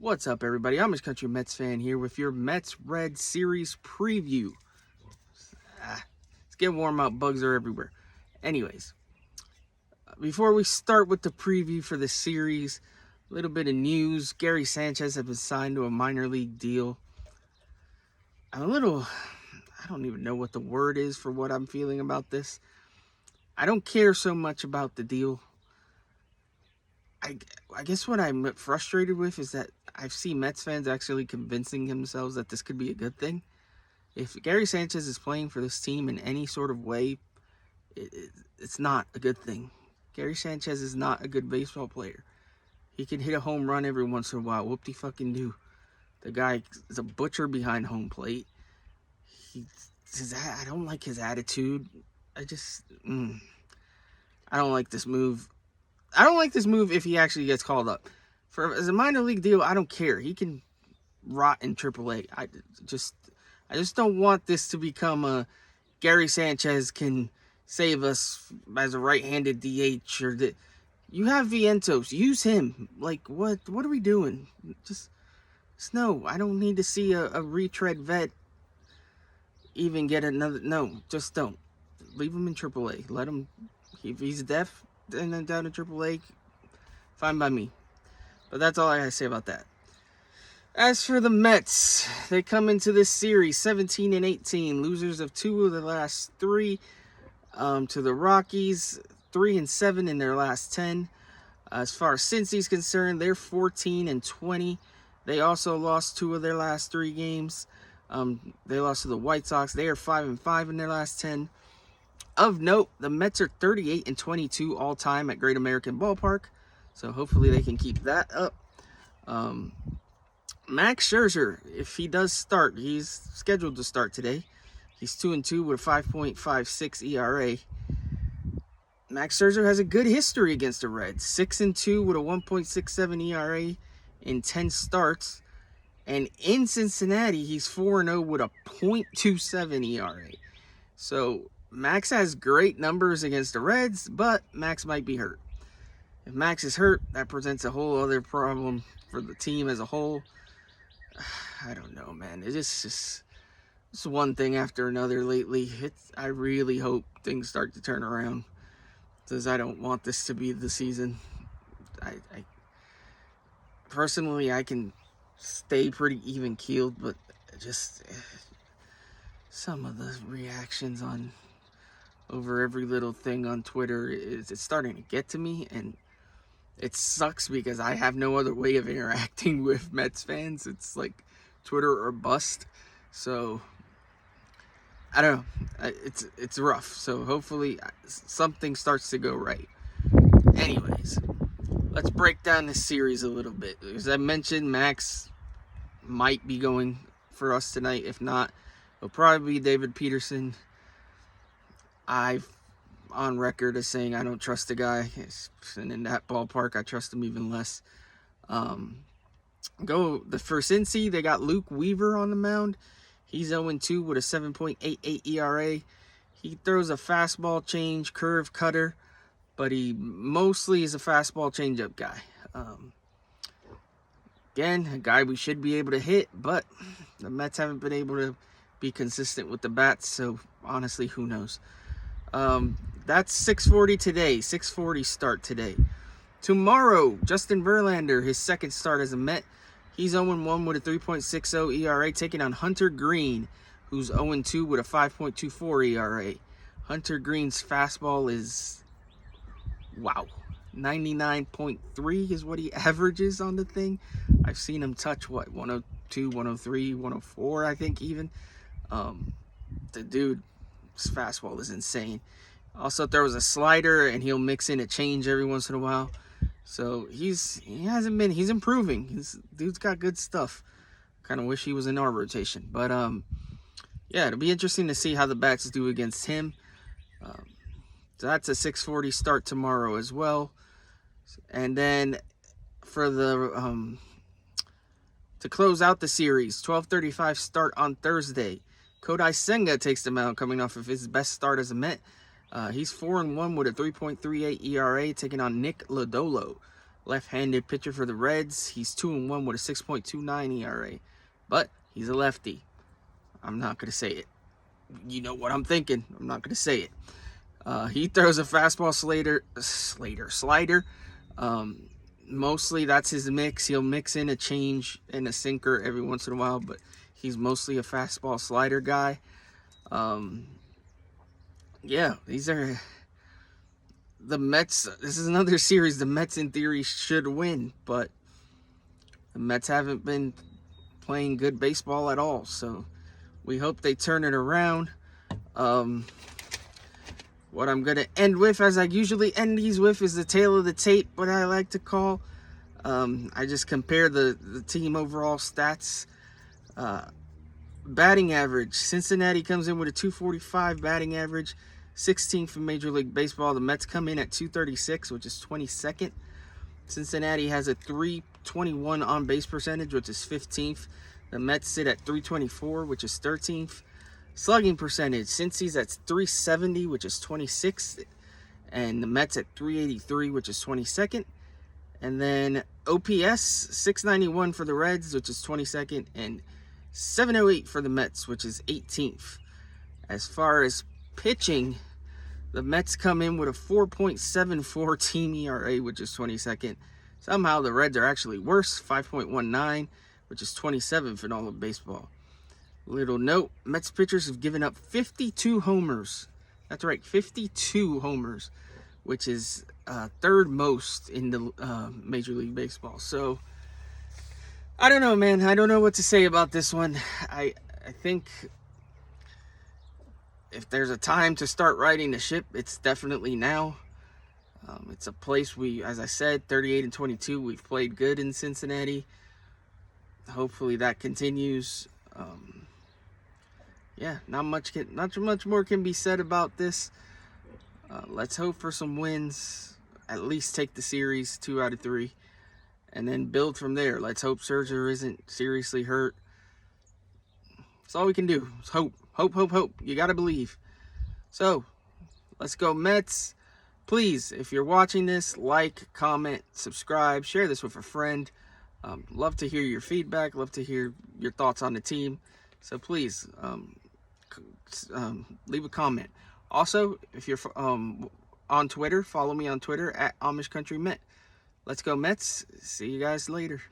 What's up, everybody? I'm a country Mets fan here with your Mets-Red series preview. It's getting warm out. Bugs are everywhere. Anyways, before we start with the preview for the series, a little bit of news. Gary Sanchez has been signed to a minor league deal. I don't even know what the word is for what I'm feeling about this. I don't care so much about the deal. I guess what I'm frustrated with is that I've seen Mets fans actually convincing themselves that this could be a good thing. If Gary Sanchez is playing for this team in any sort of way, it's not a good thing. Gary Sanchez is not a good baseball player. He can hit a home run every once in a while. Whoop-de-fucking-do. The guy is a butcher behind home plate. I don't like his attitude. I don't like this move. I don't like this move if he actually gets called up. As a minor league deal, I don't care. He can rot in AAA. I just don't want this to become a Gary Sanchez can save us as a right-handed DH you have Vientos. Use him. Like, what are we doing? Just no. I don't need to see a retread vet even get another. No, just don't. Leave him in AAA. Let him. If he's deaf and then down in AAA, fine by me. But that's all I gotta say about that. As for the Mets, they come into this series 17-18, losers of 2 of the last 3 to the Rockies, 3-7 in their last 10. As far as Cincy's concerned, they're 14-20. They also lost 2 of their last 3 games. They lost to the White Sox. They are 5-5 in their last 10. Of note, the Mets are 38-22 all time at Great American Ballpark, so hopefully they can keep that up. Max Scherzer, if he does start, he's scheduled to start today. He's 2-2 with a 5.56 ERA. Max Scherzer has a good history against the Reds. 6-2 with a 1.67 ERA in 10 starts. And in Cincinnati, he's 4-0 with a 0.27 ERA. So Max has great numbers against the Reds, but Max might be hurt. If Max is hurt, that presents a whole other problem for the team as a whole. I don't know, man. It's just one thing after another lately. I really hope things start to turn around, because I don't want this to be the season. I personally, I can stay pretty even-keeled, but just some of the reactions over every little thing on Twitter it's starting to get to me, and it sucks because I have no other way of interacting with Mets fans. It's like Twitter or bust. So I don't know. It's rough. So hopefully something starts to go right. Anyways, let's break down this series a little bit. As I mentioned, Max might be going for us tonight. If not, it'll probably be David Peterson. I've on record as saying I don't trust the guy, and in that ballpark I trust him even less. For Cincy, they got Luke Weaver on the mound. He's 0-2 with a 7.88 ERA. He throws a fastball change, curve, cutter, but he mostly is a fastball changeup guy. Again, a guy we should be able to hit, but the Mets haven't been able to be consistent with the bats, so honestly, who knows? That's 6:40 today. 6:40 start today. Tomorrow, Justin Verlander, his second start as a Met. He's 0-1 with a 3.60 ERA, taking on Hunter Green, who's 0-2 with a 5.24 ERA. Hunter Green's fastball is, 99.3 is what he averages on the thing. I've seen him touch, 102, 103, 104, I think even. The dude's fastball is insane. Also throws a slider, and he'll mix in a change every once in a while. So he's improving. Dude's got good stuff. Kind of wish he was in our rotation. But yeah, it'll be interesting to see how the bats do against him. So that's a 6:40 start tomorrow as well. And then for the to close out the series, 12:35 start on Thursday. Kodai Senga takes the mound, coming off of his best start as a Met. He's 4-1 with a 3.38 ERA, taking on Nick Lodolo. left-handed pitcher for the Reds. He's 2-1 with a 6.29 ERA. But he's a lefty. I'm not going to say it. You know what I'm thinking. I'm not going to say it. He throws a fastball slider. Mostly that's his mix. He'll mix in a change and a sinker every once in a while, but he's mostly a fastball slider guy. Yeah, these are the Mets. This is another series the Mets in theory should win, but the Mets haven't been playing good baseball at all, so we hope they turn it around. What I'm going to end with, as I usually end these with, is the tail of the tape, what I like to call. I just compare the team overall stats. Batting average. Cincinnati comes in with a 245 batting average, 16th in Major League Baseball. The Mets come in at 236, which is 22nd. Cincinnati has a 321 on-base percentage, which is 15th. The Mets sit at 324, which is 13th. Slugging percentage, Cincy's at 370, which is 26th. And the Mets at 383, which is 22nd. And then OPS, 691 for the Reds, which is 22nd. And 708 for the Mets, which is 18th. As far as pitching, the Mets come in with a 4.74 team ERA, which is 22nd. Somehow the Reds are actually worse, 5.19, which is 27th in all of baseball. Little note, Mets pitchers have given up 52 homers. That's right, 52 homers, which is third most in the Major League Baseball. So, I don't know, man. I don't know what to say about this one. I think if there's a time to start riding the ship, it's definitely now. It's a place as I said, 38-22. We've played good in Cincinnati. Hopefully that continues. Yeah, not much more can be said about this. Let's hope for some wins. At least take the series 2 out of 3. And then build from there. Let's hope Scherzer isn't seriously hurt. That's all we can do. It's hope. Hope. You got to believe. So, let's go Mets. Please, if you're watching this, like, comment, subscribe, share this with a friend. Love to hear your feedback. Love to hear your thoughts on the team. So please, leave a comment. Also, if you're on Twitter, follow me on Twitter at Amish Country Met. Let's go Mets. See you guys later.